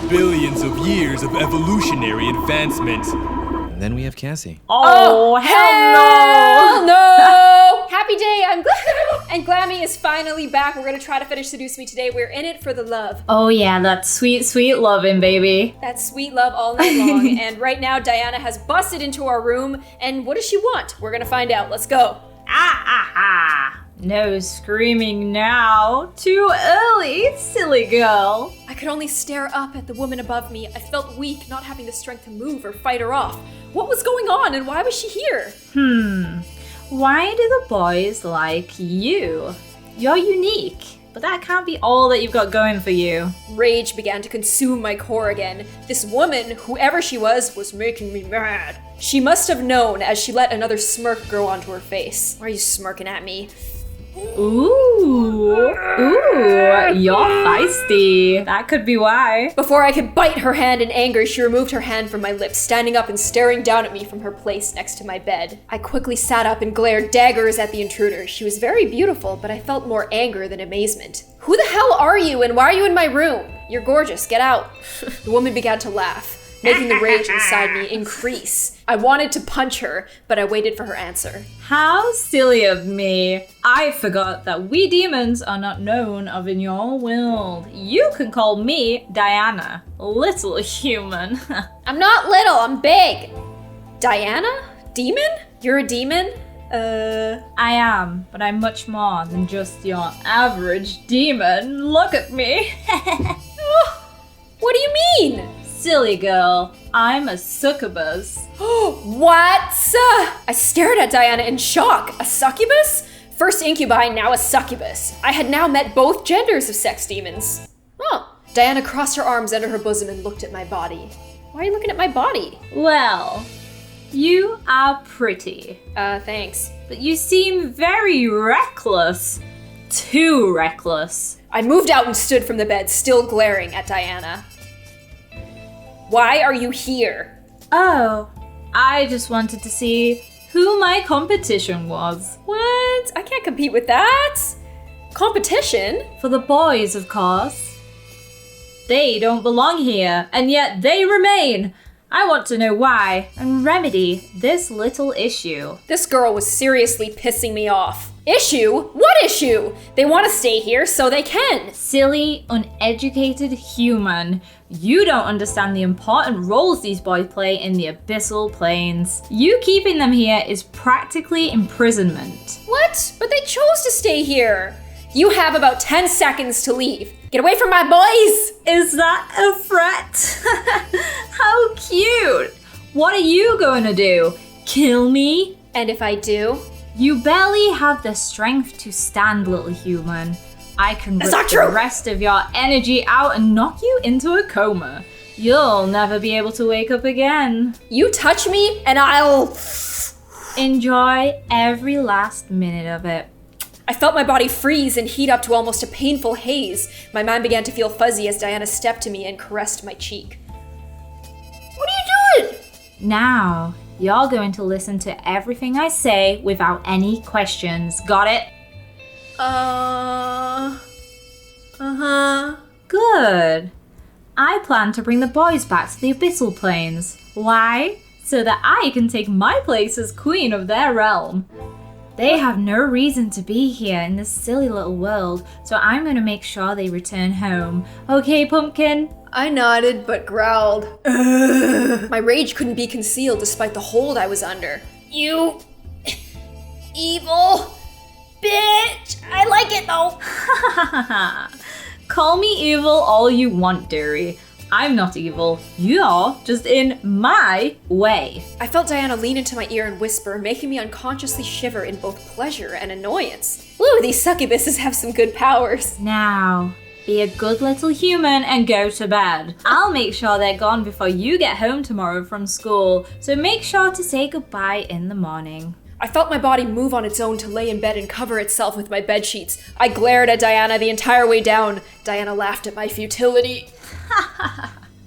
billions of years of evolutionary advancement. And then we have Cassie. Oh, hell no! Happy day, I'm Gloom, and Glammy is finally back. We're gonna try to finish Seduce Me today. We're in it for the love. Oh yeah, that sweet, sweet loving, baby. That sweet love all night long. And right now, Diana has busted into our room, and what does she want? We're gonna find out. Let's go. No screaming now. Too early, silly girl. I could only stare up at the woman above me. I felt weak, not having the strength to move or fight her off. What was going on, and why was she here? Why do the boys like you? You're unique, but that can't be all that you've got going for you. Rage began to consume my core again. This woman, whoever she was making me mad. She must have known as she let another smirk grow onto her face. Why are you smirking at me? Ooh, you're feisty. That could be why. Before I could bite her hand in anger, she removed her hand from my lips, standing up and staring down at me from her place next to my bed. I quickly sat up and glared daggers at the intruder. She was very beautiful, but I felt more anger than amazement. Who the hell are you, and why are you in my room? You're gorgeous, get out. The woman began to laugh, making the rage inside me increase. I wanted to punch her, but I waited for her answer. How silly of me. I forgot that we demons are not known of in your world. You can call me Diana, little human. I'm not little, I'm big. Diana? Demon? You're a demon? I am, but I'm much more than just your average demon. Look at me. What do you mean? Silly girl, I'm a succubus. What? I stared at Diana in shock. A succubus? First incubi, now a succubus. I had now met both genders of sex demons. Oh. Diana crossed her arms under her bosom and looked at my body. Why are you looking at my body? Well, you are pretty. Thanks. But you seem very reckless. Too reckless. I moved out and stood from the bed, still glaring at Diana. Why are you here? Oh, I just wanted to see who my competition was. What? I can't compete with that. Competition? For the boys, of course. They don't belong here, and yet they remain. I want to know why and remedy this little issue. This girl was seriously pissing me off. Issue? What issue? They want to stay here, so they can. Silly, uneducated human. You don't understand the important roles these boys play in the abyssal planes. You keeping them here is practically imprisonment. What? But they chose to stay here. You have about 10 seconds to leave. Get away from my boys! Is that a threat? How cute! What are you going to do? Kill me? And if I do? You barely have the strength to stand, little human. I can rip not true. The rest of your energy out and knock you into a coma. You'll never be able to wake up again. You touch me and I'll... Enjoy every last minute of it. I felt my body freeze and heat up to almost a painful haze. My mind began to feel fuzzy as Diana stepped to me and caressed my cheek. What are you doing? Now, you're going to listen to everything I say without any questions. Got it? Good. I plan to bring the boys back to the abyssal planes. Why? So that I can take my place as queen of their realm. They have no reason to be here in this silly little world, so I'm going to make sure they return home. Okay, Pumpkin? I nodded but growled. My rage couldn't be concealed despite the hold I was under. You evil bitch! I like it though! Call me evil all you want, dearie. I'm not evil. You're just in my way. I felt Diana lean into my ear and whisper, making me unconsciously shiver in both pleasure and annoyance. Ooh, these succubuses have some good powers. Now, be a good little human and go to bed. I'll make sure they're gone before you get home tomorrow from school, so make sure to say goodbye in the morning. I felt my body move on its own to lay in bed and cover itself with my bedsheets. I glared at Diana the entire way down. Diana laughed at my futility.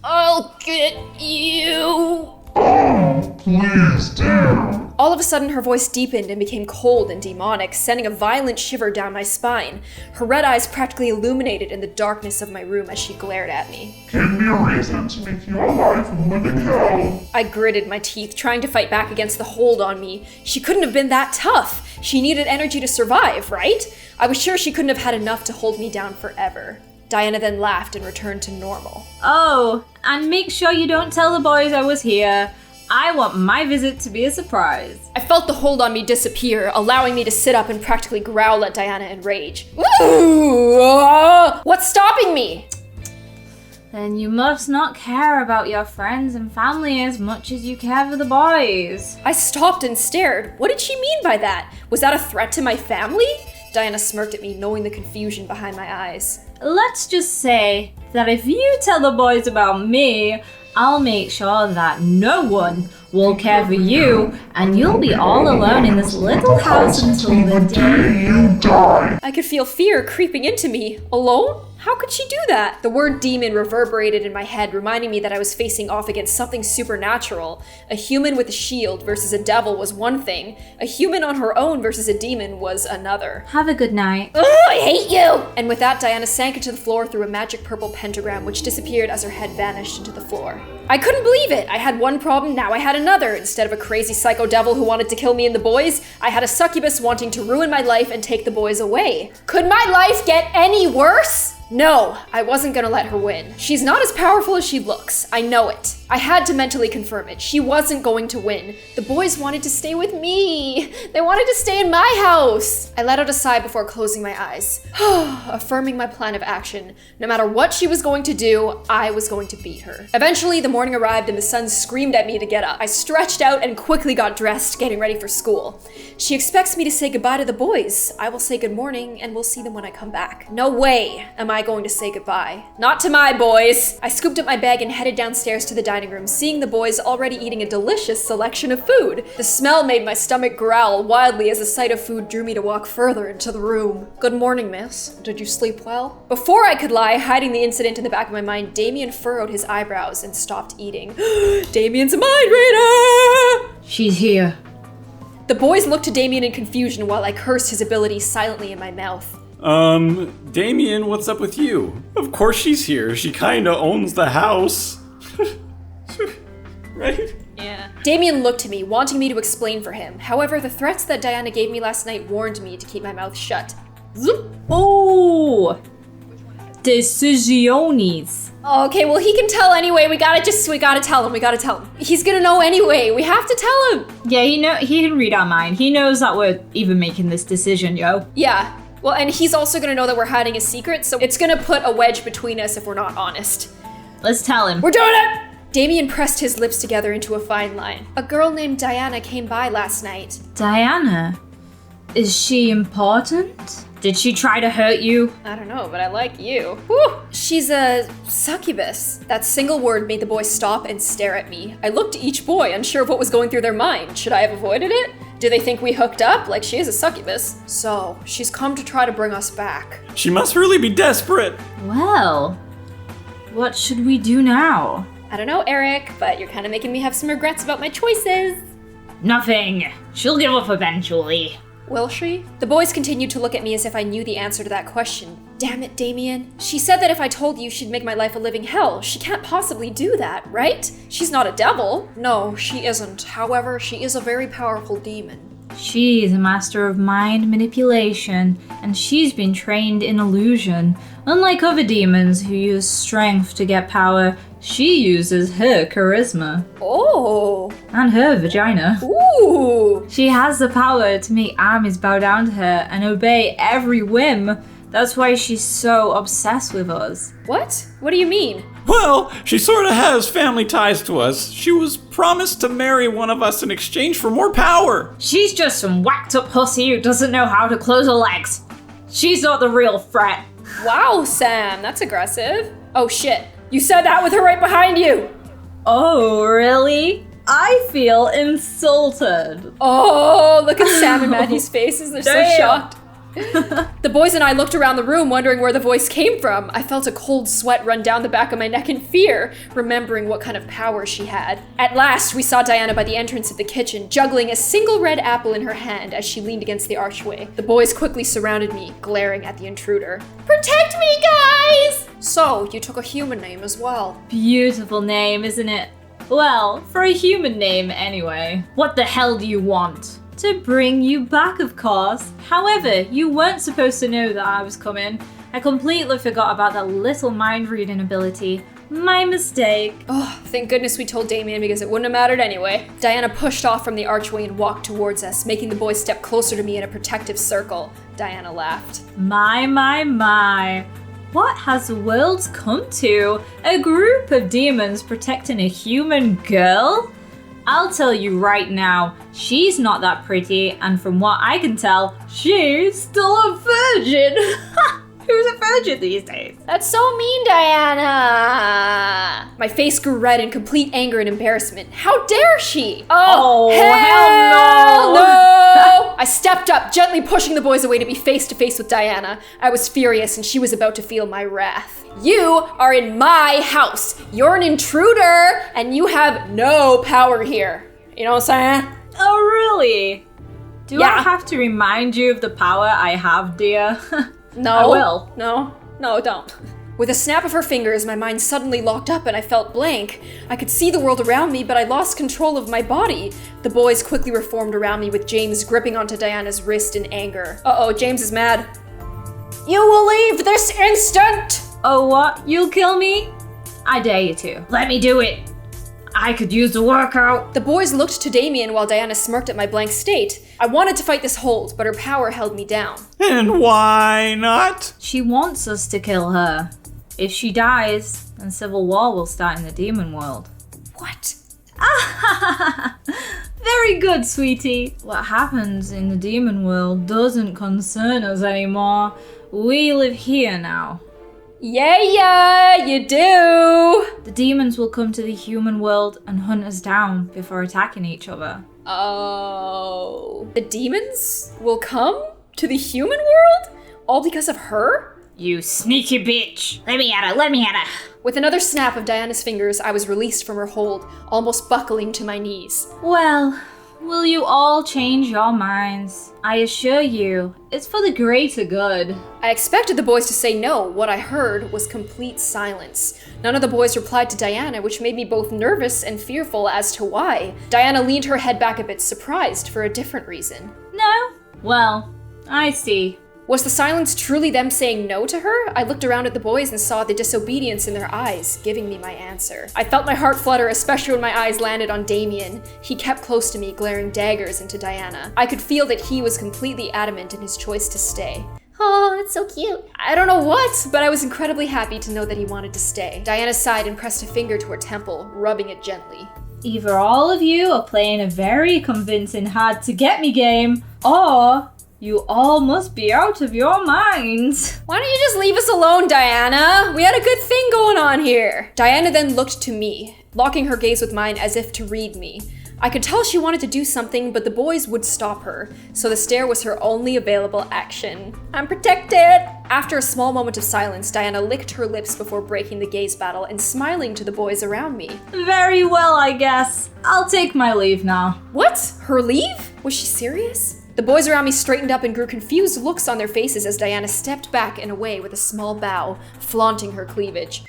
I'll get you. Oh, please do. All of a sudden, her voice deepened and became cold and demonic, sending a violent shiver down my spine. Her red eyes practically illuminated in the darkness of my room as she glared at me. Give me a reason to make your life a living hell. I gritted my teeth, trying to fight back against the hold on me. She couldn't have been that tough. She needed energy to survive, right? I was sure she couldn't have had enough to hold me down forever. Diana then laughed and returned to normal. Oh, and make sure you don't tell the boys I was here. I want my visit to be a surprise. I felt the hold on me disappear, allowing me to sit up and practically growl at Diana in rage. Ooh, what's stopping me? Then you must not care about your friends and family as much as you care for the boys. I stopped and stared. What did she mean by that? Was that a threat to my family? Diana smirked at me, knowing the confusion behind my eyes. Let's just say that if you tell the boys about me, I'll make sure that no one will care for you, and you'll be all alone in this little house until the day You die. I could feel fear creeping into me. Alone? How could she do that? The word demon reverberated in my head, reminding me that I was facing off against something supernatural. A human with a shield versus a devil was one thing. A human on her own versus a demon was another. Have a good night. Ugh, I hate you! And with that, Diana sank into the floor through a magic purple pentagram, which disappeared as her head vanished into the floor. I couldn't believe it! I had one problem, now I had another. Instead of a crazy psycho devil who wanted to kill me and the boys, I had a succubus wanting to ruin my life and take the boys away. Could my life get any worse? No, I wasn't gonna let her win. She's not as powerful as she looks. I know it. I had to mentally confirm it. She wasn't going to win. The boys wanted to stay with me. They wanted to stay in my house. I let out a sigh before closing my eyes, affirming my plan of action. No matter what she was going to do, I was going to beat her. Eventually, the morning arrived and the sun screamed at me to get up. I stretched out and quickly got dressed, getting ready for school. She expects me to say goodbye to the boys. I will say good morning and we'll see them when I come back. No way am I going to say goodbye. Not to my boys. I scooped up my bag and headed downstairs to the dining room, seeing the boys already eating a delicious selection of food. The smell made my stomach growl wildly as the sight of food drew me to walk further into the room. Good morning, miss. Did you sleep well? Before I could lie, hiding the incident in the back of my mind, Damien furrowed his eyebrows and stopped eating. Damien's a mind reader! She's here. The boys looked to Damien in confusion while I cursed his ability silently in my mouth. Damien, what's up with you? Of course she's here. She kinda owns the house. Right? Yeah. Damien looked to me, wanting me to explain for him. However, the threats that Diana gave me last night warned me to keep my mouth shut. Zoop. Oh! Decisiones. Okay, well, he can tell anyway. We gotta tell him. He's gonna know anyway. We have to tell him. Yeah, he can read our mind. He knows that we're even making this decision, yo. Yeah. Well, and he's also gonna know that we're hiding a secret, so it's gonna put a wedge between us if we're not honest. Let's tell him. We're doing it! Damien pressed his lips together into a fine line. A girl named Diana came by last night. Diana? Is she important? Did she try to hurt you? I don't know, but I like you. Whew. She's a succubus. That single word made the boys stop and stare at me. I looked at each boy, unsure of what was going through their mind. Should I have avoided it? Do they think we hooked up? Like, she is a succubus. So, she's come to try to bring us back. She must really be desperate. Well, what should we do now? I don't know, Eric, but you're kind of making me have some regrets about my choices. Nothing. She'll give up eventually. Will she? The boys continued to look at me as if I knew the answer to that question. Damn it, Damien. She said that if I told you, she'd make my life a living hell. She can't possibly do that, right? She's not a devil. No, she isn't. However, she is a very powerful demon. She's a master of mind manipulation, and she's been trained in illusion. Unlike other demons who use strength to get power, she uses her charisma. Oh. And her vagina. Ooh. She has the power to make armies bow down to her and obey every whim. That's why she's so obsessed with us. What? What do you mean? Well, she sorta has family ties to us. She was promised to marry one of us in exchange for more power. She's just some whacked up pussy who doesn't know how to close her legs. She's not the real threat. Wow, Sam, that's aggressive. Oh shit, you said that with her right behind you. Oh, really? I feel insulted. Oh, look at Sam and Matthew's faces, they're so Damn. shocked. The boys and I looked around the room wondering where the voice came from. I felt a cold sweat run down the back of my neck in fear, remembering what kind of power she had. At last, we saw Diana by the entrance of the kitchen, juggling a single red apple in her hand as she leaned against the archway. The boys quickly surrounded me, glaring at the intruder. Protect me, guys! So, you took a human name as well. Beautiful name, isn't it? Well, for a human name anyway. What the hell do you want? To bring you back, of course. However, you weren't supposed to know that I was coming. I completely forgot about that little mind reading ability. My mistake. Oh, thank goodness we told Damien because it wouldn't have mattered anyway. Diana pushed off from the archway and walked towards us, making the boys step closer to me in a protective circle. Diana laughed. My. What has the world come to? A group of demons protecting a human girl? I'll tell you right now, she's not that pretty, and from what I can tell, she's still a virgin. Who's a virgin these days? That's so mean, Diana! My face grew red in complete anger and embarrassment. How dare she? Oh, hell no! I stepped up, gently pushing the boys away to be face to face with Diana. I was furious and she was about to feel my wrath. You are in my house. You're an intruder and you have no power here. You know what I'm saying? Oh, really? Do Yeah. I have to remind you of the power I have, dear? No. I will. No, don't. With a snap of her fingers, my mind suddenly locked up and I felt blank. I could see the world around me, but I lost control of my body. The boys quickly reformed around me with James gripping onto Diana's wrist in anger. Uh-oh, James is mad. You will leave this instant! Oh, what? You'll kill me? I dare you to. Let me do it. I could use a workout. The boys looked to Damien while Diana smirked at my blank state. I wanted to fight this hold, but her power held me down. And why not? She wants us to kill her. If she dies, then civil war will start in the demon world. What? Very good, sweetie. What happens in the demon world doesn't concern us anymore. We live here now. Yeah, you do! The demons will come to the human world and hunt us down before attacking each other. Oh. The demons will come to the human world? All because of her? You sneaky bitch. Let me at her. With another snap of Diana's fingers, I was released from her hold, almost buckling to my knees. Well, will you all change your minds? I assure you, it's for the greater good. I expected the boys to say no. What I heard was complete silence. None of the boys replied to Diana, which made me both nervous and fearful as to why. Diana leaned her head back a bit, surprised for a different reason. No? Well, I see. Was the silence truly them saying no to her? I looked around at the boys and saw the disobedience in their eyes, giving me my answer. I felt my heart flutter, especially when my eyes landed on Damien. He kept close to me, glaring daggers into Diana. I could feel that he was completely adamant in his choice to stay. Oh, that's so cute. I don't know what, but I was incredibly happy to know that he wanted to stay. Diana sighed and pressed a finger to her temple, rubbing it gently. Either all of you are playing a very convincing hard-to-get-me game, or you all must be out of your minds. Why don't you just leave us alone, Diana? We had a good thing going on here. Diana then looked to me, locking her gaze with mine as if to read me. I could tell she wanted to do something, but the boys would stop her, so the stare was her only available action. I'm protected! After a small moment of silence, Diana licked her lips before breaking the gaze battle and smiling to the boys around me. Very well, I guess. I'll take my leave now. What? Her leave? Was she serious? The boys around me straightened up and grew confused looks on their faces as Diana stepped back and away with a small bow, flaunting her cleavage.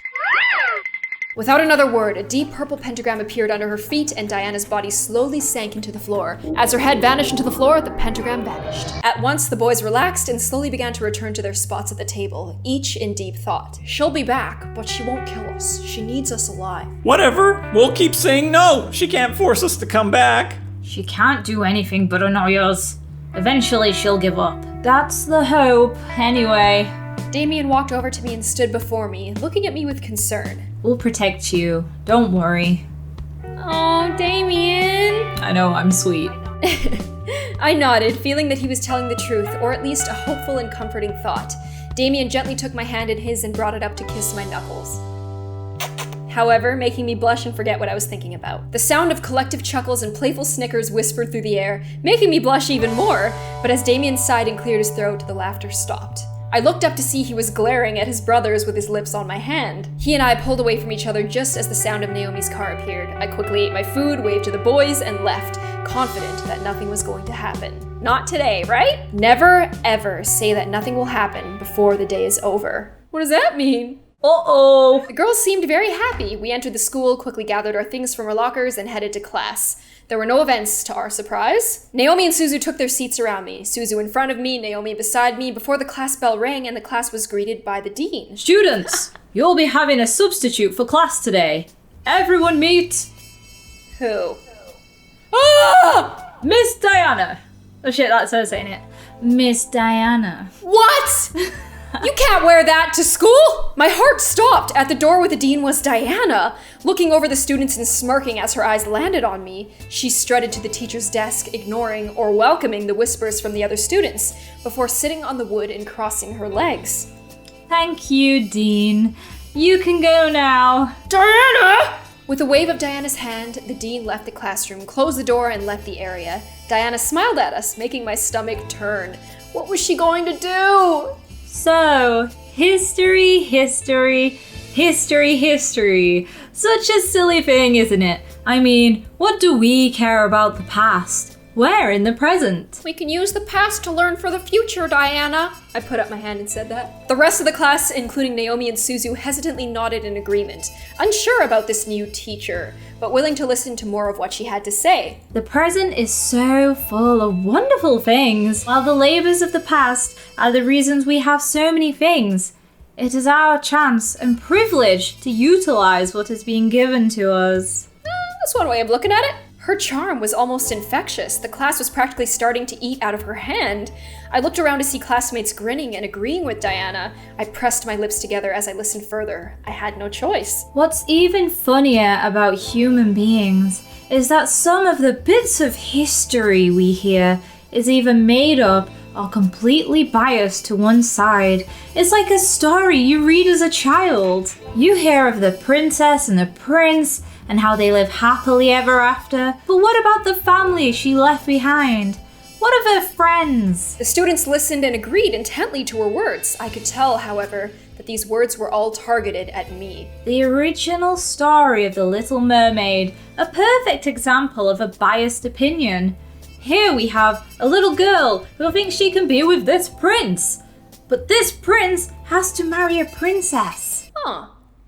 Without another word, a deep purple pentagram appeared under her feet and Diana's body slowly sank into the floor. As her head vanished into the floor, the pentagram vanished. At once, the boys relaxed and slowly began to return to their spots at the table, each in deep thought. She'll be back, but she won't kill us. She needs us alive. Whatever. We'll keep saying no. She can't force us to come back. She can't do anything but annoy us. Eventually she'll give up. That's the hope, anyway. Damien walked over to me and stood before me, looking at me with concern. We'll protect you. Don't worry. Oh, Damien! I know, I'm sweet. I nodded, feeling that he was telling the truth, or at least a hopeful and comforting thought. Damien gently took my hand in his and brought it up to kiss my knuckles. however, making me blush and forget what I was thinking about. The sound of collective chuckles and playful snickers whispered through the air, making me blush even more, but as Damien sighed and cleared his throat, the laughter stopped. I looked up to see he was glaring at his brothers with his lips on my hand. He and I pulled away from each other just as the sound of Naomi's car appeared. I quickly ate my food, waved to the boys, and left, confident that nothing was going to happen. Not today, right? Never, ever say that nothing will happen before the day is over. What does that mean? Uh-oh. The girls seemed very happy. We entered the school, quickly gathered our things from our lockers, and headed to class. There were no events, to our surprise. Naomi and Suzu took their seats around me. Suzu in front of me, Naomi beside me, before the class bell rang and the class was greeted by the dean. Students, you'll be having a substitute for class today. Everyone meet Who? Ah! Miss Diana. Oh shit, that's her saying it. Miss Diana. What? You can't wear that to school! My heart stopped. At the door with the dean was Diana, looking over the students and smirking as her eyes landed on me. She strutted to the teacher's desk, ignoring or welcoming the whispers from the other students, before sitting on the wood and crossing her legs. Thank you, Dean. You can go now. Diana! With a wave of Diana's hand, the dean left the classroom, closed the door, and left the area. Diana smiled at us, making my stomach turn. What was she going to do? So, history. Such a silly thing, isn't it? I mean, what do we care about the past? We're in the present. We can use the past to learn for the future, Diana. I put up my hand and said that. The rest of the class, including Naomi and Suzu, hesitantly nodded in agreement, unsure about this new teacher, but willing to listen to more of what she had to say. The present is so full of wonderful things, while the labors of the past are the reasons we have so many things. It is our chance and privilege to utilize what is being given to us. That's one way of looking at it. Her charm was almost infectious. The class was practically starting to eat out of her hand. I looked around to see classmates grinning and agreeing with Diana. I pressed my lips together as I listened further. I had no choice. What's even funnier about human beings is that some of the bits of history we hear is either made up or completely biased to one side. It's like a story you read as a child. You hear of the princess and the prince and how they live happily ever after. But what about the family she left behind? What of her friends? The students listened and agreed intently to her words. I could tell, however, that these words were all targeted at me. The original story of The Little Mermaid, a perfect example of a biased opinion. Here we have a little girl who thinks she can be with this prince. But this prince has to marry a princess.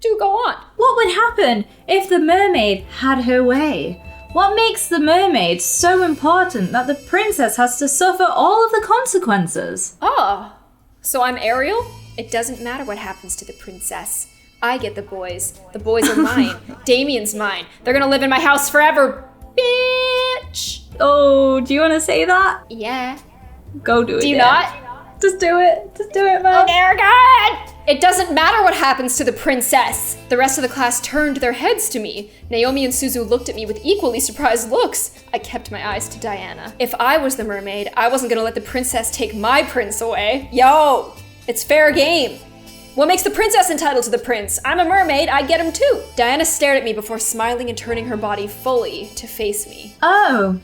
Do go on. What would happen if the mermaid had her way? What makes the mermaid so important that the princess has to suffer all of the consequences? So I'm Ariel? It doesn't matter what happens to the princess. I get the boys. The boys are mine. Damien's mine. They're gonna live in my house forever, bitch! Oh, do you want to say that? Yeah. Go do it. Do you then. not? Just do it. Just do it, man. Oh, dear God! It doesn't matter what happens to the princess. The rest of the class turned their heads to me. Naomi and Suzu looked at me with equally surprised looks. I kept my eyes to Diana. If I was the mermaid, I wasn't gonna let the princess take my prince away. Yo, it's fair game. What makes the princess entitled to the prince? I'm a mermaid, I get him too. Diana stared at me before smiling and turning her body fully to face me. Oh,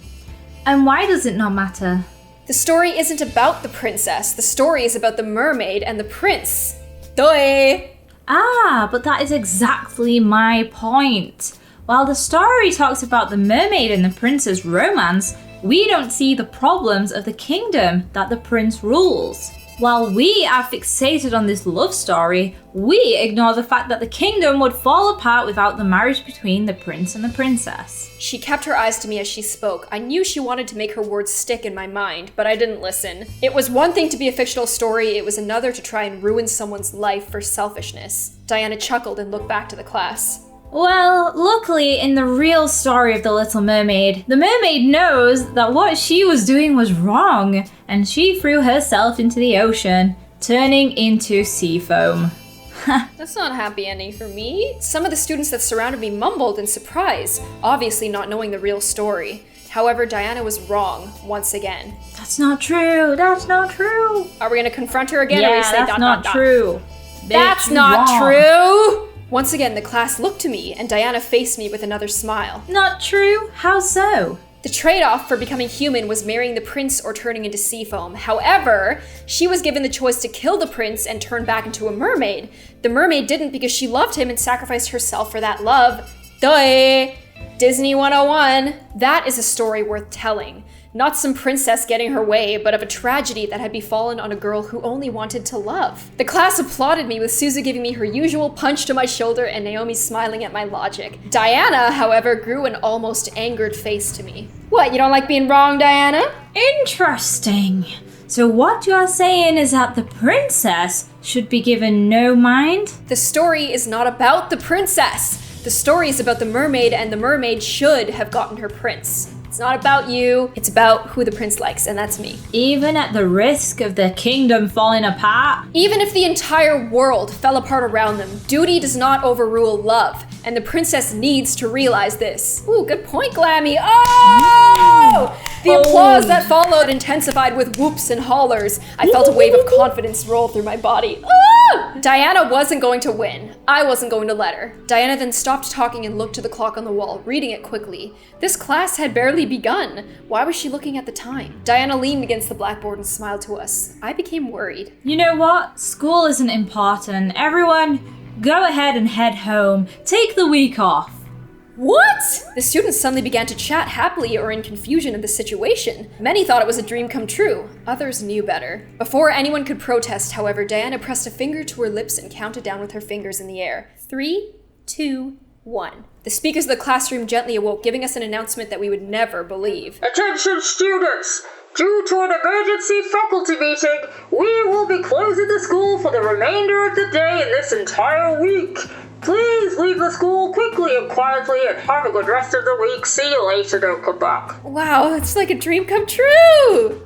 and why does it not matter? The story isn't about the princess. The story is about the mermaid and the prince. Duh! But that is exactly my point. While the story talks about the mermaid and the prince's romance, we don't see the problems of the kingdom that the prince rules. While we are fixated on this love story, we ignore the fact that the kingdom would fall apart without the marriage between the prince and the princess. She kept her eyes to me as she spoke. I knew she wanted to make her words stick in my mind, but I didn't listen. It was one thing to be a fictional story, it was another to try and ruin someone's life for selfishness. Diana chuckled and looked back to the class. Well, luckily in the real story of The Little Mermaid, the mermaid knows that what she was doing was wrong, and she threw herself into the ocean, turning into sea foam. That's not a happy ending for me. Some of the students that surrounded me mumbled in surprise, obviously not knowing the real story. However, Diana was wrong, once again. That's not true, that's not true. Are we gonna confront her again, or Yeah, we say that's dot, not dot, dot? true. That's Bitch, not wrong. true! Once again, the class looked to me, and Diana faced me with another smile. Not true? How so? The trade-off for becoming human was marrying the prince or turning into sea foam. However, she was given the choice to kill the prince and turn back into a mermaid. The mermaid didn't because she loved him and sacrificed herself for that love. Duh! Disney 101. That is a story worth telling. Not some princess getting her way, but of a tragedy that had befallen on a girl who only wanted to love. The class applauded me, with Suzu giving me her usual punch to my shoulder and Naomi smiling at my logic. Diana, however, grew an almost angered face to me. What, you don't like being wrong, Diana? Interesting. So what you are saying is that the princess should be given no mind? The story is not about the princess. The story is about the mermaid, and the mermaid should have gotten her prince. It's not about you, it's about who the prince likes, and that's me. Even at the risk of the kingdom falling apart? Even if the entire world fell apart around them, duty does not overrule love, and the princess needs to realize this. Ooh, good point, Glammy. Oh! The applause that followed intensified with whoops and hollers. I felt a wave of confidence roll through my body. Diana wasn't going to win. I wasn't going to let her. Diana then stopped talking and looked to the clock on the wall, reading it quickly. This class had barely begun. Why was she looking at the time? Diana leaned against the blackboard and smiled to us. I became worried. You know what? School isn't important. Everyone, go ahead and head home. Take the week off. What? The students suddenly began to chat happily or in confusion of the situation. Many thought it was a dream come true. Others knew better. Before anyone could protest, however, Diana pressed a finger to her lips and counted down with her fingers in the air. 3, 2, 1. The speakers of the classroom gently awoke, giving us an announcement that we would never believe. Attention students! Due to an emergency faculty meeting, we will be closing the school for the remainder of the day and this entire week. Please leave the school quickly and quietly and have a good rest of the week. See you later, don't come back. Wow, it's like a dream come true!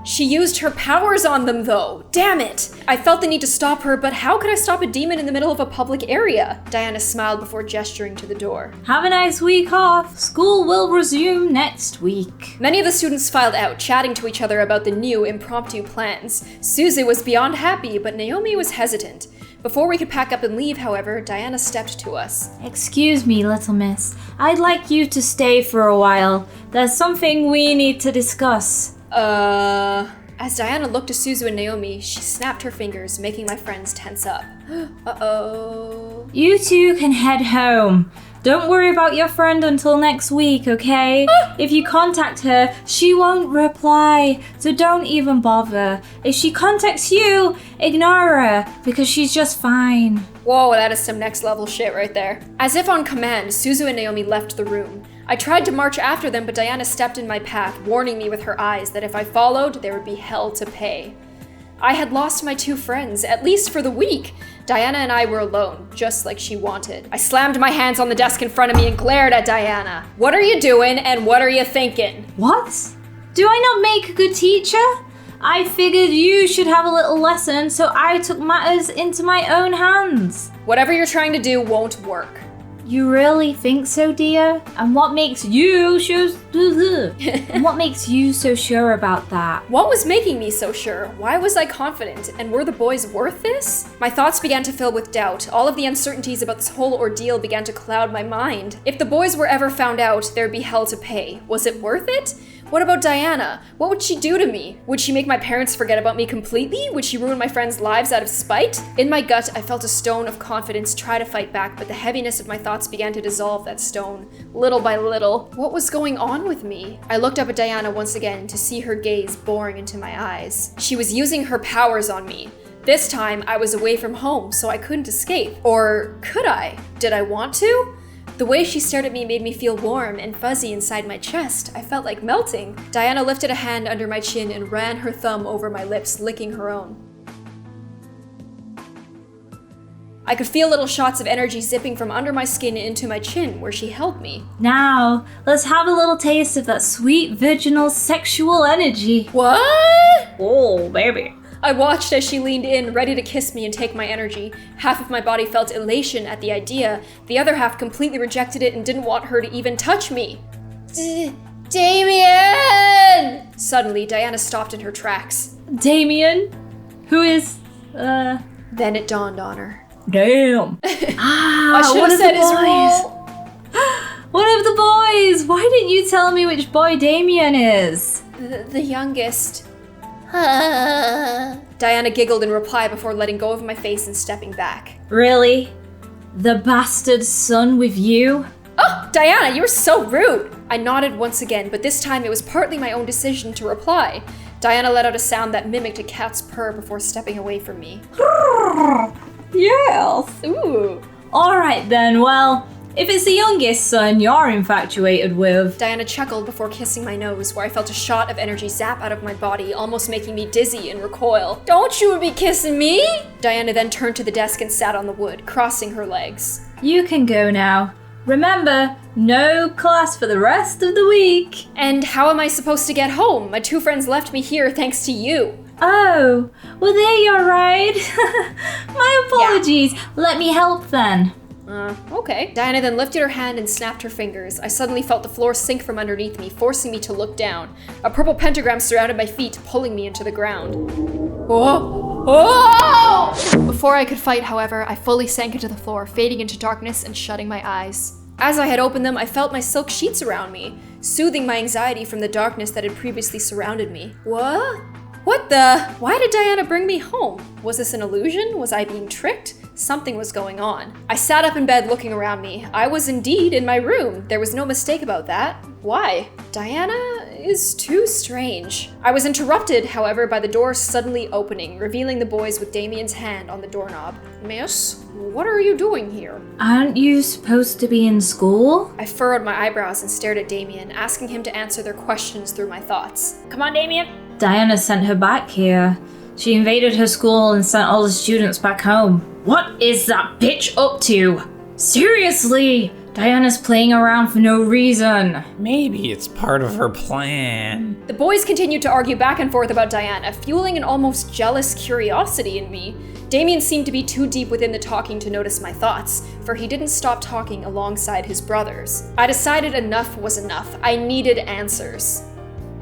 She used her powers on them, though. Damn it! I felt the need to stop her, but how could I stop a demon in the middle of a public area? Diana smiled before gesturing to the door. Have a nice week off. School will resume next week. Many of the students filed out, chatting to each other about the new impromptu plans. Suzu was beyond happy, but Naomi was hesitant. Before we could pack up and leave, however, Diana stepped to us. Excuse me, little miss. I'd like you to stay for a while. There's something we need to discuss. As Diana looked to Suzu and Naomi, she snapped her fingers, making my friends tense up. Uh-oh. You two can head home. Don't worry about your friend until next week, okay? If you contact her, she won't reply, so don't even bother. If she contacts you, ignore her, because she's just fine. Whoa, that is some next level shit right there. As if on command, Suzu and Naomi left the room. I tried to march after them, but Diana stepped in my path, warning me with her eyes that if I followed, there would be hell to pay. I had lost my two friends, at least for the week. Diana and I were alone, just like she wanted. I slammed my hands on the desk in front of me and glared at Diana. What are you doing, and what are you thinking? What? Do I not make a good teacher? I figured you should have a little lesson, so I took matters into my own hands. Whatever you're trying to do won't work. You really think so, dear? And what makes you so sure about that? What was making me so sure? Why was I confident? And were the boys worth this? My thoughts began to fill with doubt. All of the uncertainties about this whole ordeal began to cloud my mind. If the boys were ever found out, there'd be hell to pay. Was it worth it? What about Diana? What would she do to me? Would she make my parents forget about me completely? Would she ruin my friends' lives out of spite? In my gut, I felt a stone of confidence try to fight back, but the heaviness of my thoughts began to dissolve that stone, little by little. What was going on with me? I looked up at Diana once again to see her gaze boring into my eyes. She was using her powers on me. This time, I was away from home, so I couldn't escape. Or could I? Did I want to? The way she stared at me made me feel warm and fuzzy inside my chest. I felt like melting. Diana lifted a hand under my chin and ran her thumb over my lips, licking her own. I could feel little shots of energy zipping from under my skin into my chin, where she held me. Now, let's have a little taste of that sweet, virginal, sexual energy. What? Oh, baby. I watched as she leaned in, ready to kiss me and take my energy. Half of my body felt elation at the idea. The other half completely rejected it and didn't want her to even touch me. Damien! Suddenly, Diana stopped in her tracks. Damien? Who is, Then it dawned on her. Damn. I should one have of said the his boys. role. One of the boys! Why didn't you tell me which boy Damien is? The youngest. Diana giggled in reply before letting go of my face and stepping back. Really? The bastard son with you? Oh, Diana, you were so rude! I nodded once again, but this time it was partly my own decision to reply. Diana let out a sound that mimicked a cat's purr before stepping away from me. Yes. Ooh. Alright then, well, if it's the youngest son you're infatuated with. Diana chuckled before kissing my nose, where I felt a shot of energy zap out of my body, almost making me dizzy and recoil. Don't you be kissing me! Diana then turned to the desk and sat on the wood, crossing her legs. You can go now. Remember, no class for the rest of the week. And how am I supposed to get home? My two friends left me here thanks to you. Oh, well there you're right. My apologies. Let me help then. Okay. Diana then lifted her hand and snapped her fingers. I suddenly felt the floor sink from underneath me, forcing me to look down. A purple pentagram surrounded my feet, pulling me into the ground. Oh! Oh! Before I could fight, however, I fully sank into the floor, fading into darkness and shutting my eyes. As I had opened them, I felt my silk sheets around me, soothing my anxiety from the darkness that had previously surrounded me. What? What the? Why did Diana bring me home? Was this an illusion? Was I being tricked? Something was going on. I sat up in bed looking around me. I was indeed in my room. There was no mistake about that. Why? Diana is too strange. I was interrupted, however, by the door suddenly opening, revealing the boys with Damien's hand on the doorknob. Miss, what are you doing here? Aren't you supposed to be in school? I furrowed my eyebrows and stared at Damien, asking him to answer their questions through my thoughts. Come on, Damien. Diana sent her back here. She invaded her school and sent all the students back home. What is that bitch up to? Seriously! Diana's playing around for no reason. Maybe it's part of her plan. The boys continued to argue back and forth about Diana, fueling an almost jealous curiosity in me. Damien seemed to be too deep within the talking to notice my thoughts, for he didn't stop talking alongside his brothers. I decided enough was enough. I needed answers.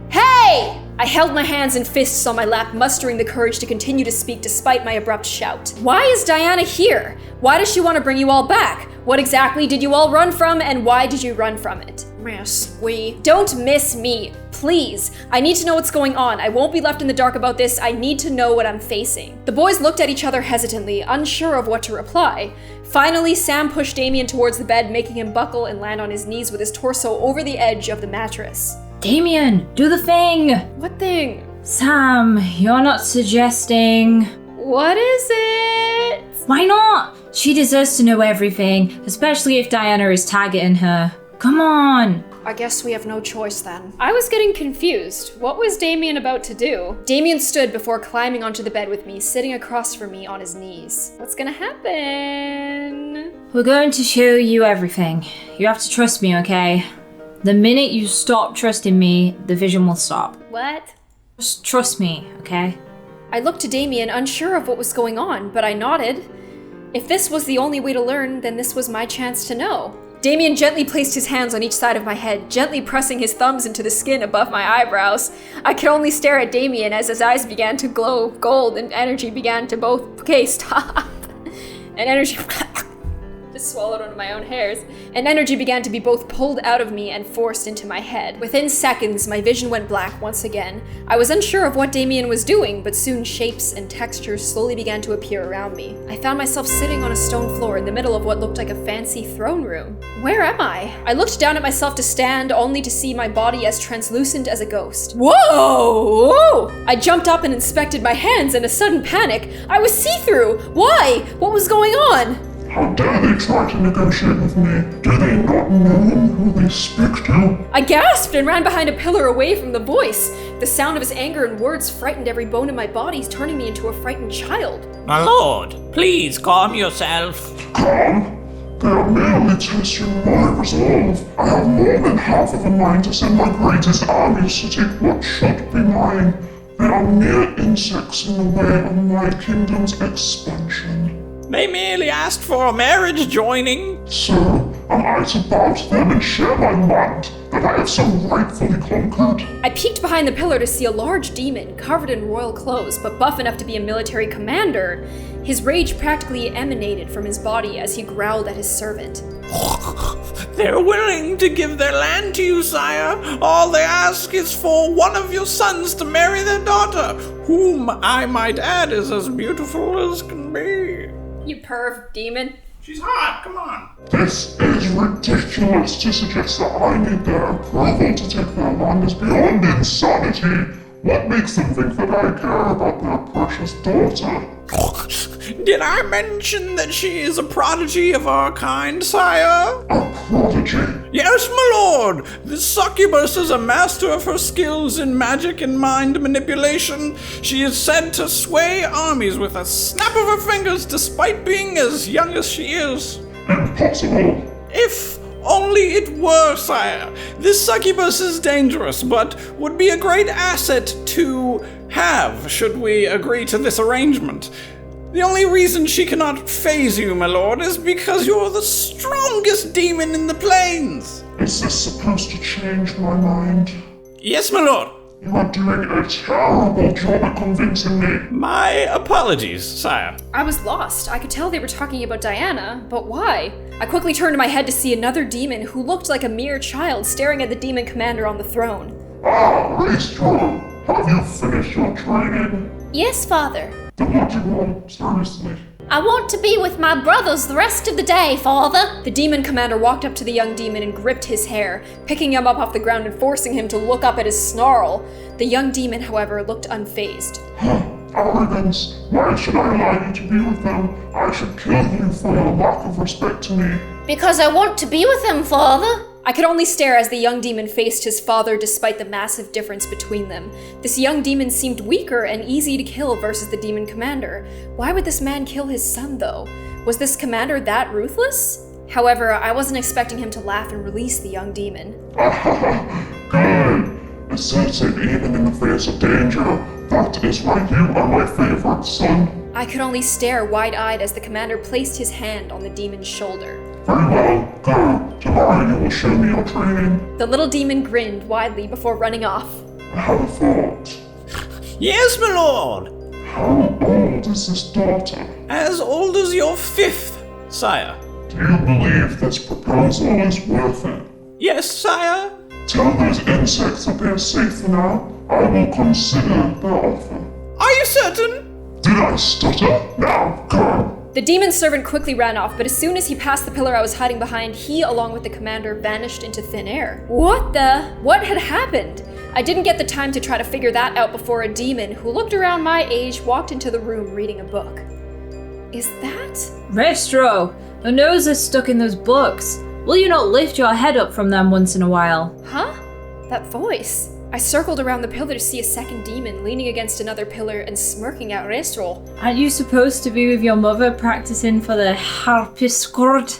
Hey! I held my hands and fists on my lap, mustering the courage to continue to speak despite my abrupt shout. Why is Diana here? Why does she want to bring you all back? What exactly did you all run from, and why did you run from it? Miss, Don't miss me, please. I need to know what's going on. I won't be left in the dark about this. I need to know what I'm facing. The boys looked at each other hesitantly, unsure of what to reply. Finally, Sam pushed Damien towards the bed, making him buckle and land on his knees with his torso over the edge of the mattress. Damien, do the thing! What thing? Sam, you're not suggesting... What is it? Why not? She deserves to know everything, especially if Diana is targeting her. Come on! I guess we have no choice then. I was getting confused. What was Damien about to do? Damien stood before climbing onto the bed with me, sitting across from me on his knees. What's gonna happen? We're going to show you everything. You have to trust me, okay? The minute you stop trusting me, the vision will stop. What? Just trust me, okay? I looked to Damien, unsure of what was going on, but I nodded. If this was the only way to learn, then this was my chance to know. Damien gently placed his hands on each side of my head, gently pressing his thumbs into the skin above my eyebrows. I could only stare at Damien as his eyes began to glow gold and energy began to both... Okay, stop. And energy... Just swallowed one of my own hairs. And energy began to be both pulled out of me and forced into my head. Within seconds, my vision went black once again. I was unsure of what Damien was doing, but soon shapes and textures slowly began to appear around me. I found myself sitting on a stone floor in the middle of what looked like a fancy throne room. Where am I? I looked down at myself to stand, only to see my body as translucent as a ghost. Whoa! Whoa! I jumped up and inspected my hands in a sudden panic. I was see-through! Why? What was going on? How dare they try to negotiate with me? Do they not know who they speak to? I gasped and ran behind a pillar away from the voice. The sound of his anger and words frightened every bone in my body, turning me into a frightened child. My lord, please calm yourself. Calm? They are merely testing my resolve. I have more than half of a mind to send my greatest armies to take what should be mine. They are mere insects in the way of my kingdom's expansion. They merely asked for a marriage joining. So, a am I to bow to them and share my land that I have so rightfully conquered? I peeked behind the pillar to see a large demon covered in royal clothes, but buff enough to be a military commander. His rage practically emanated from his body as he growled at his servant. They're willing to give their land to you, sire. All they ask is for one of your sons to marry their daughter, whom I might add is as beautiful as can be. You perv, demon. She's hot, come on. This is ridiculous. To suggest that I need their approval to take their land is beyond insanity. What makes them think that I care about their precious daughter? Did I mention that she is a prodigy of our kind, sire? A prodigy? Yes, my lord! This succubus is a master of her skills in magic and mind manipulation. She is said to sway armies with a snap of her fingers despite being as young as she is. Impossible. If only it were, sire. This succubus is dangerous, but would be a great asset to have should we agree to this arrangement. The only reason she cannot faze you, my lord, is because you're the strongest demon in the plains. Is this supposed to change my mind? Yes, my lord. You are doing a terrible job at convincing me. My apologies, sire. I was lost. I could tell they were talking about Diana, but why? I quickly turned my head to see another demon who looked like a mere child staring at the demon commander on the throne. Ah, Restro, have you finished your training? Yes, father. Then what do you want, seriously? I want to be with my brothers the rest of the day, father. The demon commander walked up to the young demon and gripped his hair, picking him up off the ground and forcing him to look up at his snarl. The young demon, however, looked unfazed. Arrogance. Why should I allow you to be with them? I should kill you for your lack of respect to me. Because I want to be with him, father. I could only stare as the young demon faced his father despite the massive difference between them. This young demon seemed weaker and easy to kill versus the demon commander. Why would this man kill his son, though? Was this commander that ruthless? However, I wasn't expecting him to laugh and release the young demon. Good. Assertive even in the face of danger. That is why you are my favorite son. I could only stare wide-eyed as the commander placed his hand on the demon's shoulder. Very well, go. Tomorrow you will show me your training. The little demon grinned widely before running off. I have a thought. Yes, my lord. How old is this daughter? As old as your 5th, sire. Do you believe this proposal is worth it? Yes, sire. Tell those insects that they are safe for now. I will consider their offer. Are you certain? Did I stutter? Now, go. The demon servant quickly ran off, but as soon as he passed the pillar I was hiding behind, he, along with the commander, vanished into thin air. What had happened? I didn't get the time to try to figure that out before a demon, who looked around my age, walked into the room reading a book. Is that? Restro, your nose is stuck in those books. Will you not lift your head up from them once in a while? Huh? That voice. I circled around the pillar to see a second demon leaning against another pillar and smirking at Restro. Aren't you supposed to be with your mother practicing for the harpsichord?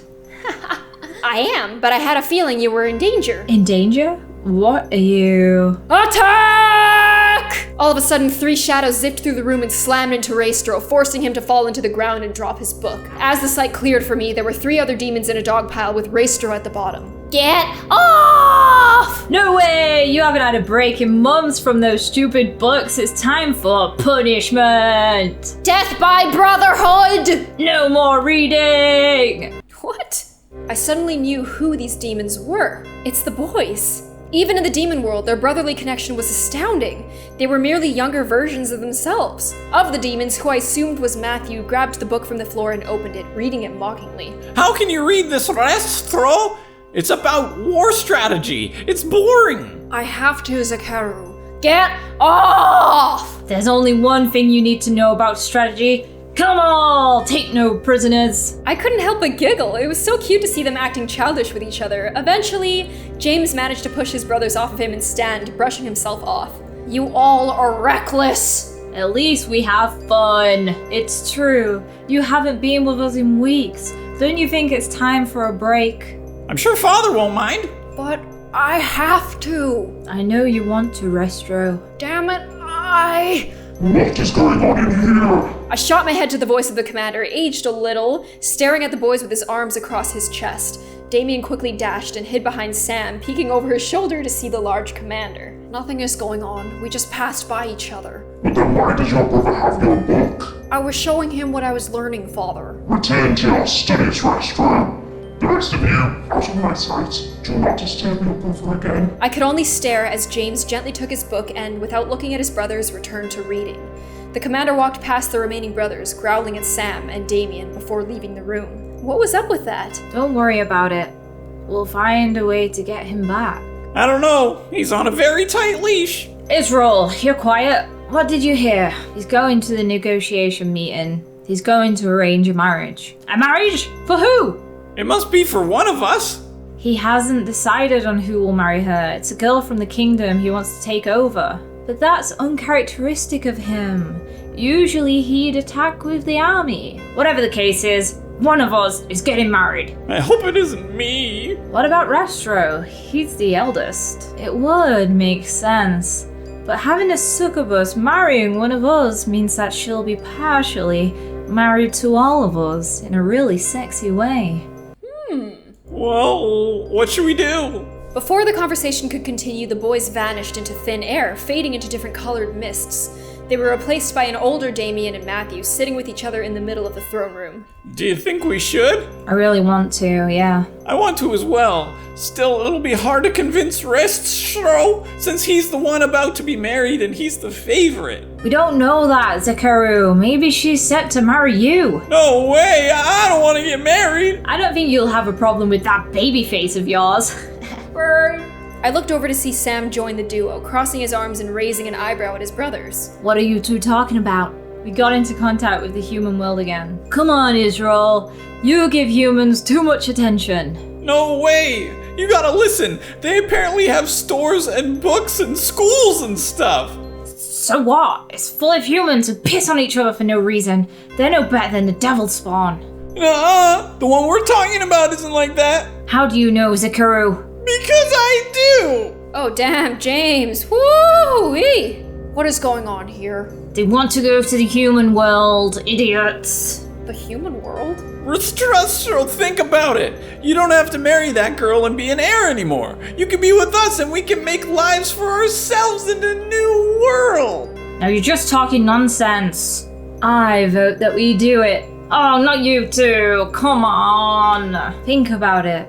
I am, but I had a feeling you were in danger. In danger? What are you? Attack! All of a sudden, 3 shadows zipped through the room and slammed into Restro, forcing him to fall into the ground and drop his book. As the sight cleared for me, there were 3 other demons in a dog pile with Restro at the bottom. Get off! No way! You haven't had a break in months from those stupid books. It's time for punishment! Death by brotherhood! No more reading! What? I suddenly knew who these demons were. It's the boys. Even in the demon world, their brotherly connection was astounding. They were merely younger versions of themselves. Of the demons, who I assumed was Matthew, grabbed the book from the floor and opened it, reading it mockingly. How can you read this, Restro? It's about war strategy. It's boring. I have to, Zakaru. Get off! There's only one thing you need to know about strategy. Come on, take no prisoners. I couldn't help but giggle. It was so cute to see them acting childish with each other. Eventually, James managed to push his brothers off of him and stand, brushing himself off. You all are reckless. At least we have fun. It's true. You haven't been with us in weeks. Don't you think it's time for a break? I'm sure Father won't mind. But I have to. I know you want to, Restro. Damn it, What is going on in here? I shot my head to the voice of the commander, aged a little, staring at the boys with his arms across his chest. Damien quickly dashed and hid behind Sam, peeking over his shoulder to see the large commander. Nothing is going on. We just passed by each other. But then why does your brother have your book? I was showing him what I was learning, Father. Return to your studies, Rastro. The rest of you, out of my sight. Do not disturb your brother again. I could only stare as James gently took his book and, without looking at his brothers, returned to reading. The commander walked past the remaining brothers, growling at Sam and Damien before leaving the room. What was up with that? Don't worry about it. We'll find a way to get him back. I don't know. He's on a very tight leash. Israel, you're quiet. What did you hear? He's going to the negotiation meeting. He's going to arrange a marriage. A marriage? For who? It must be for one of us. He hasn't decided on who will marry her. It's a girl from the kingdom he wants to take over. But that's uncharacteristic of him. Usually he'd attack with the army. Whatever the case is, one of us is getting married. I hope it isn't me. What about Rastro? He's the eldest. It would make sense. But having a succubus marrying one of us means that she'll be partially married to all of us in a really sexy way. Well, what should we do? Before the conversation could continue, the boys vanished into thin air, fading into different colored mists. They were replaced by an older Damien and Matthew sitting with each other in the middle of the throne room. Do you think we should? I really want to, yeah. I want to as well. Still, it'll be hard to convince Rastro, since he's the one about to be married and he's the favorite. We don't know that, Zakaru. Maybe she's set to marry you. No way! I don't want to get married! I don't think you'll have a problem with that baby face of yours. I looked over to see Sam join the duo, crossing his arms and raising an eyebrow at his brothers. What are you two talking about? We got into contact with the human world again. Come on, Israel. You give humans too much attention. No way! You gotta listen! They apparently have stores and books and schools and stuff! So what? It's full of humans who piss on each other for no reason. They're no better than the devil spawn. The one we're talking about isn't like that! How do you know, Zakaru? Because I do! Oh damn, James! Woo-wee! What is going on here? They want to go to the human world, idiots. The human world? Rastro, think about it! You don't have to marry that girl and be an heir anymore! You can be with us and we can make lives for ourselves in a new world! Now you're just talking nonsense. I vote that we do it. Oh, not you two. Come on. Think about it.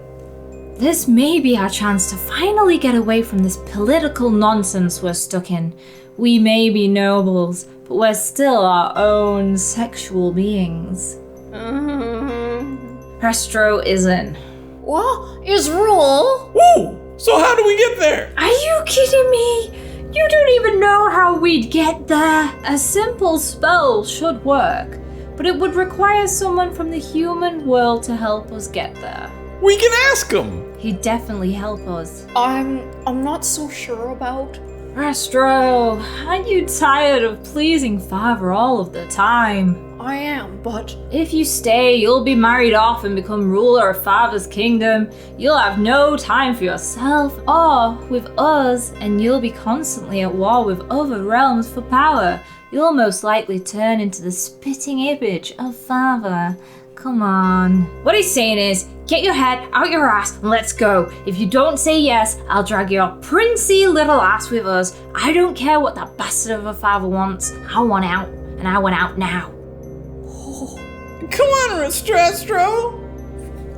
This may be our chance to finally get away from this political nonsense we're stuck in. We may be nobles, but we're still our own sexual beings. Rastro isn't. What? Israel? Woo! So how do we get there? Are you kidding me? You don't even know how we'd get there. A simple spell should work, but it would require someone from the human world to help us get there. We can ask him! He'd definitely help us. I'm not so sure about. Rastro, aren't you tired of pleasing Father all of the time? I am, but... If you stay, you'll be married off and become ruler of Father's kingdom. You'll have no time for yourself or with us, and you'll be constantly at war with other realms for power. You'll most likely turn into the spitting image of Father. Come on. What he's saying is, get your head out your ass and let's go. If you don't say yes, I'll drag your princey little ass with us. I don't care what that bastard of a father wants. I want out, and I want out now. Come on, Rastro!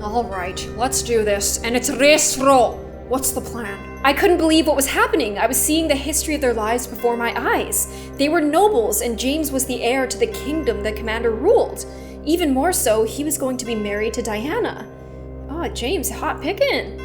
Alright, let's do this. And it's Rastro. What's the plan? I couldn't believe what was happening. I was seeing the history of their lives before my eyes. They were nobles, and James was the heir to the kingdom the commander ruled. Even more so, he was going to be married to Diana. Oh, James, hot pickin'.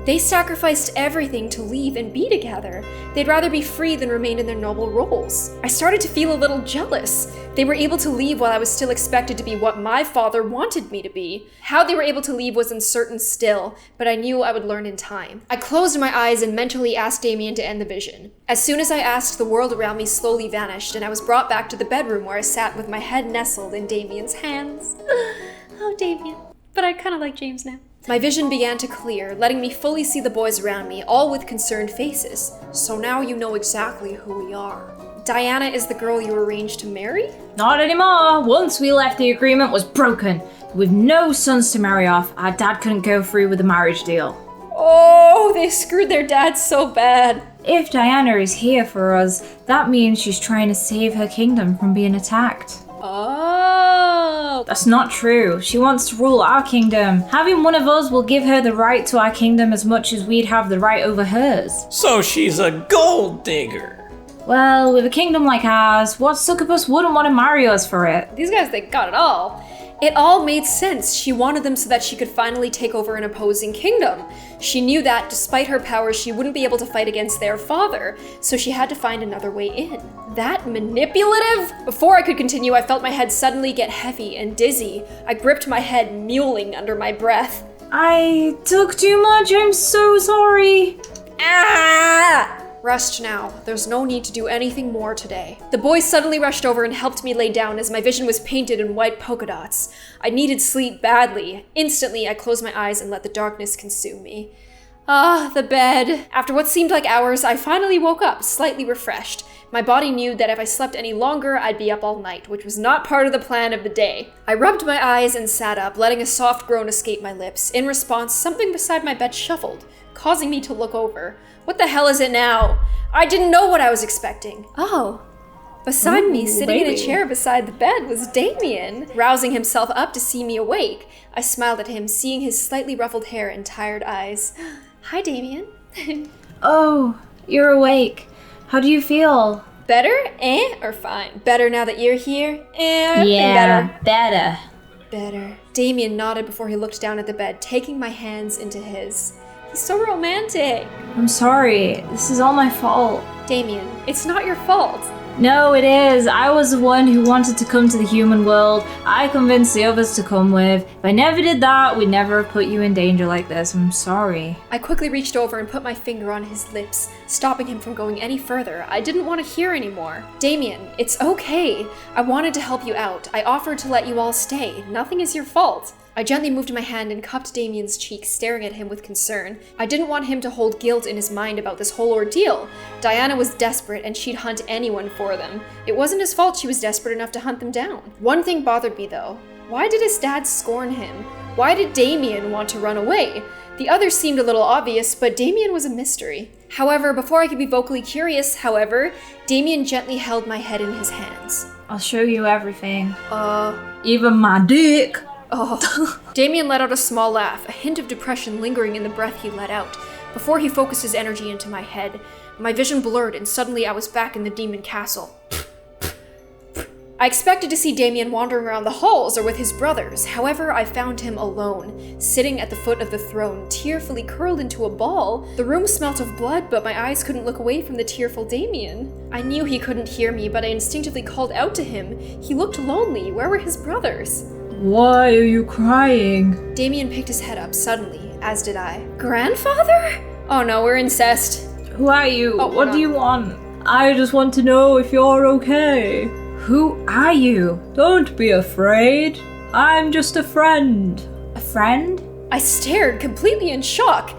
They sacrificed everything to leave and be together. They'd rather be free than remain in their noble roles. I started to feel a little jealous. They were able to leave while I was still expected to be what my father wanted me to be. How they were able to leave was uncertain still, but I knew I would learn in time. I closed my eyes and mentally asked Damien to end the vision. As soon as I asked, the world around me slowly vanished, and I was brought back to the bedroom where I sat with my head nestled in Damien's hands. Oh, Damien. But I kind of like James now. My vision began to clear, letting me fully see the boys around me, all with concerned faces. So now you know exactly who we are. Diana is the girl you arranged to marry? Not anymore. Once we left, the agreement was broken. With no sons to marry off, our dad couldn't go through with the marriage deal. Oh, they screwed their dad so bad. If Diana is here for us, that means she's trying to save her kingdom from being attacked. Oh. That's not true. She wants to rule our kingdom. Having one of us will give her the right to our kingdom as much as we'd have the right over hers. So she's a gold digger. Well, with a kingdom like ours, what succubus wouldn't want to marry us for it? These guys, they got it all. It all made sense. She wanted them so that she could finally take over an opposing kingdom. She knew that, despite her powers, she wouldn't be able to fight against their father, so she had to find another way in. That manipulative? Before I could continue, I felt my head suddenly get heavy and dizzy. I gripped my head, mewling under my breath. I took too much, I'm so sorry. Ah! Rest now. There's no need to do anything more today. The boys suddenly rushed over and helped me lay down as my vision was painted in white polka dots. I needed sleep badly. Instantly, I closed my eyes and let the darkness consume me. Ah, the bed. After what seemed like hours, I finally woke up, slightly refreshed. My body knew that if I slept any longer, I'd be up all night, which was not part of the plan of the day. I rubbed my eyes and sat up, letting a soft groan escape my lips. In response, something beside my bed shuffled, causing me to look over. What the hell is it now? I didn't know what I was expecting. Oh. Beside me, sitting in a chair beside the bed, was Damien, rousing himself up to see me awake. I smiled at him, seeing his slightly ruffled hair and tired eyes. Hi, Damien. Oh, you're awake. How do you feel? Better? Or fine? Better now that you're here? Better. Better. Damien nodded before he looked down at the bed, taking my hands into his. He's so romantic. I'm sorry. This is all my fault. Damien, it's not your fault. No, it is. I was the one who wanted to come to the human world. I convinced the others to come with. If I never did that, we'd never have put you in danger like this. I'm sorry. I quickly reached over and put my finger on his lips, stopping him from going any further. I didn't want to hear anymore. Damien, it's okay. I wanted to help you out. I offered to let you all stay. Nothing is your fault. I gently moved my hand and cupped Damien's cheek, staring at him with concern. I didn't want him to hold guilt in his mind about this whole ordeal. Diana was desperate, and she'd hunt anyone for them. It wasn't his fault she was desperate enough to hunt them down. One thing bothered me, though. Why did his dad scorn him? Why did Damien want to run away? The others seemed a little obvious, but Damien was a mystery. However, before I could be vocally curious, Damien gently held my head in his hands. I'll show you everything. Even my dick. Oh. Damien let out a small laugh, a hint of depression lingering in the breath he let out. Before he focused his energy into my head, my vision blurred and suddenly I was back in the demon castle. I expected to see Damien wandering around the halls or with his brothers. However, I found him alone, sitting at the foot of the throne, tearfully curled into a ball. The room smelt of blood, but my eyes couldn't look away from the tearful Damien. I knew he couldn't hear me, but I instinctively called out to him. He looked lonely. Where were his brothers? Why are you crying? Damien picked his head up suddenly, as did I. Grandfather? Oh no, we're incest. Who are you? What do you want? I just want to know if you're okay. Who are you? Don't be afraid. I'm just a friend. A friend? I stared, completely in shock.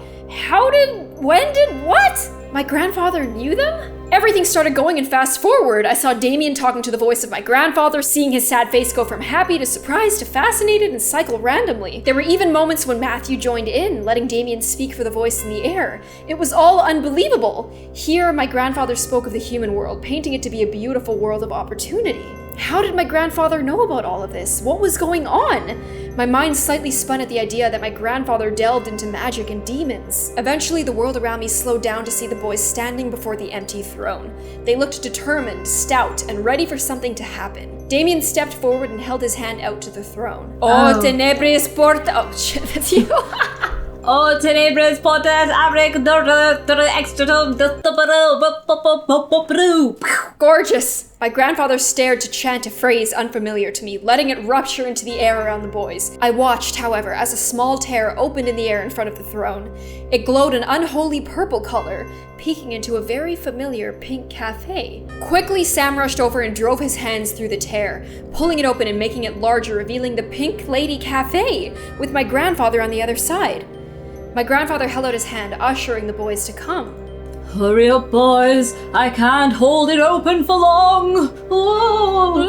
What? My grandfather knew them? Everything started going in fast forward. I saw Damien talking to the voice of my grandfather, seeing his sad face go from happy to surprised to fascinated and cycle randomly. There were even moments when Matthew joined in, letting Damien speak for the voice in the air. It was all unbelievable. Here, my grandfather spoke of the human world, painting it to be a beautiful world of opportunity. How did my grandfather know about all of this? What was going on? My mind slightly spun at the idea that my grandfather delved into magic and demons. Eventually, the world around me slowed down to see the boys standing before the empty throne. They looked determined, stout, and ready for something to happen. Damien stepped forward and held his hand out to the throne. Oh, tenebris porta... Oh, shit, that's you. Oh, tenebris portas abrek Gorgeous! My grandfather stared to chant a phrase unfamiliar to me, letting it rupture into the air around the boys. I watched, however, as a small tear opened in the air in front of the throne. It glowed an unholy purple color, peeking into a very familiar pink cafe. Quickly, Sam rushed over and drove his hands through the tear, pulling it open and making it larger, revealing the Pink Lady Cafe, with my grandfather on the other side. My grandfather held out his hand, ushering the boys to come. Hurry up, boys. I can't hold it open for long. Oh.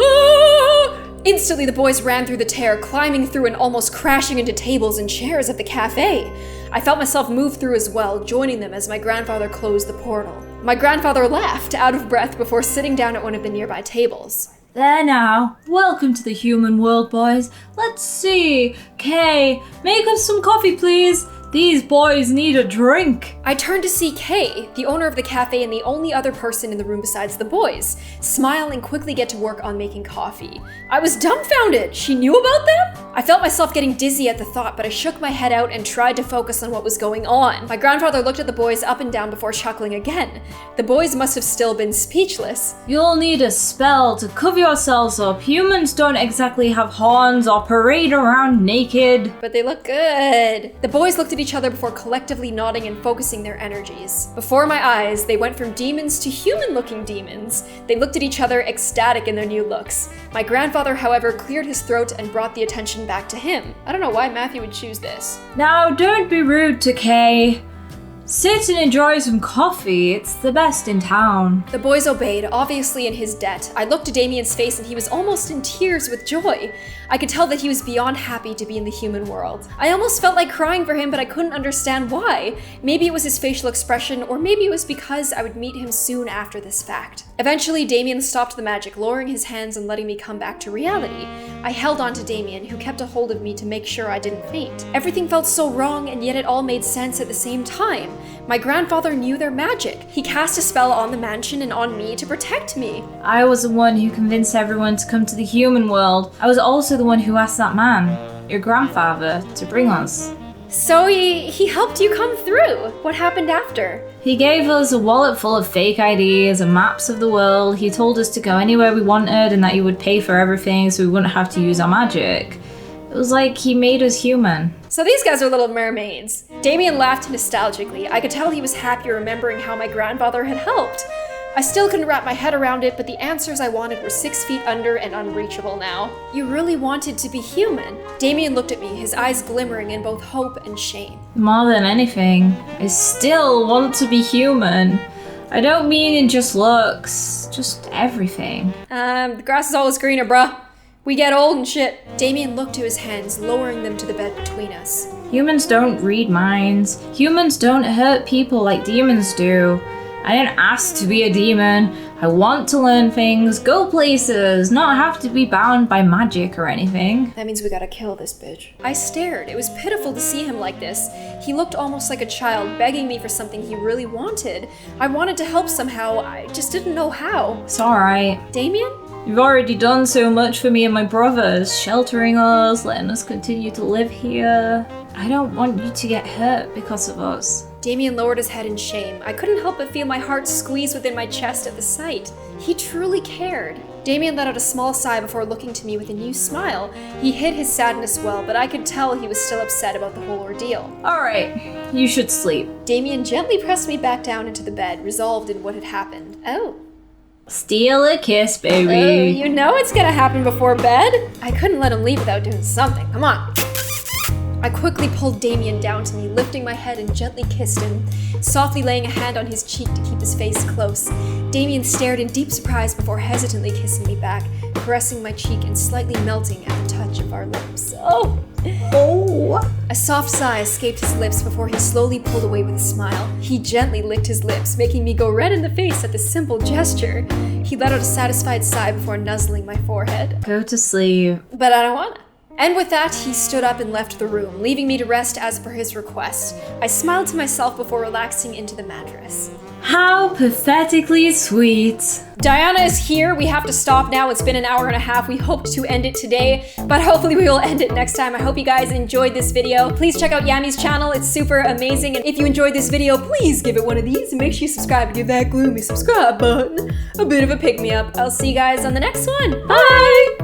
Instantly, the boys ran through the tear, climbing through and almost crashing into tables and chairs at the cafe. I felt myself move through as well, joining them as my grandfather closed the portal. My grandfather laughed, out of breath, before sitting down at one of the nearby tables. There now. Welcome to the human world, boys. Let's see. Kay, make us some coffee, please. These boys need a drink. I turned to see Kay, the owner of the cafe and the only other person in the room besides the boys, smile and quickly get to work on making coffee. I was dumbfounded. She knew about them? I felt myself getting dizzy at the thought, but I shook my head out and tried to focus on what was going on. My grandfather looked at the boys up and down before chuckling again. The boys must have still been speechless. You'll need a spell to cover yourselves up. Humans don't exactly have horns or parade around naked. But they look good. The boys looked at each other before collectively nodding and focusing their energies. Before my eyes, they went from demons to human-looking demons. They looked at each other, ecstatic in their new looks. My grandfather, however, cleared his throat and brought the attention back to him. I don't know why Matthew would choose this. Now, don't be rude to Kay. Sit and enjoy some coffee. It's the best in town. The boys obeyed, obviously in his debt. I looked at Damien's face and he was almost in tears with joy. I could tell that he was beyond happy to be in the human world. I almost felt like crying for him, but I couldn't understand why. Maybe it was his facial expression, or maybe it was because I would meet him soon after this fact. Eventually, Damien stopped the magic, lowering his hands and letting me come back to reality. I held on to Damien, who kept a hold of me to make sure I didn't faint. Everything felt so wrong, and yet it all made sense at the same time. My grandfather knew their magic. He cast a spell on the mansion and on me to protect me. I was the one who convinced everyone to come to the human world. I was also the one who asked that man, your grandfather, to bring us. So he helped you come through. What happened after? He gave us a wallet full of fake IDs and maps of the world. He told us to go anywhere we wanted and that he would pay for everything so we wouldn't have to use our magic. It was like he made us human. So these guys are little mermaids. Damien laughed nostalgically. I could tell he was happy remembering how my grandfather had helped. I still couldn't wrap my head around it, but the answers I wanted were 6 feet under and unreachable now. You really wanted to be human? Damien looked at me, his eyes glimmering in both hope and shame. More than anything, I still want to be human. I don't mean in just looks, just everything. The grass is always greener, bruh. We get old and shit. Damien looked to his hands, lowering them to the bed between us. Humans don't read minds. Humans don't hurt people like demons do. I didn't ask to be a demon. I want to learn things, go places, not have to be bound by magic or anything. That means we gotta kill this bitch. I stared. It was pitiful to see him like this. He looked almost like a child, begging me for something he really wanted. I wanted to help somehow, I just didn't know how. It's alright. Damien? You've already done so much for me and my brothers, sheltering us, letting us continue to live here. I don't want you to get hurt because of us. Damien lowered his head in shame. I couldn't help but feel my heart squeeze within my chest at the sight. He truly cared. Damien let out a small sigh before looking to me with a new smile. He hid his sadness well, but I could tell he was still upset about the whole ordeal. Alright, you should sleep. Damien gently pressed me back down into the bed, resolved in what had happened. Oh. Steal a kiss, baby. Oh, you know it's gonna happen before bed. I couldn't let him leave without doing something. Come on. I quickly pulled Damien down to me, lifting my head and gently kissed him, softly laying a hand on his cheek to keep his face close. Damien stared in deep surprise before hesitantly kissing me back, caressing my cheek and slightly melting at the touch of our lips. Oh! A soft sigh escaped his lips before he slowly pulled away with a smile. He gently licked his lips, making me go red in the face at the simple gesture. He let out a satisfied sigh before nuzzling my forehead. Go to sleep. But I don't wanna. And with that, he stood up and left the room, leaving me to rest as per his request. I smiled to myself before relaxing into the mattress. How pathetically sweet. Diana is here. We have to stop now. It's been an hour and a half. We hoped to end it today, but hopefully we will end it next time. I hope you guys enjoyed this video. Please check out Yammy's channel. It's super amazing. And if you enjoyed this video, please give it one of these and make sure you subscribe and give that gloomy subscribe button a bit of a pick-me-up. I'll see you guys on the next one. Bye!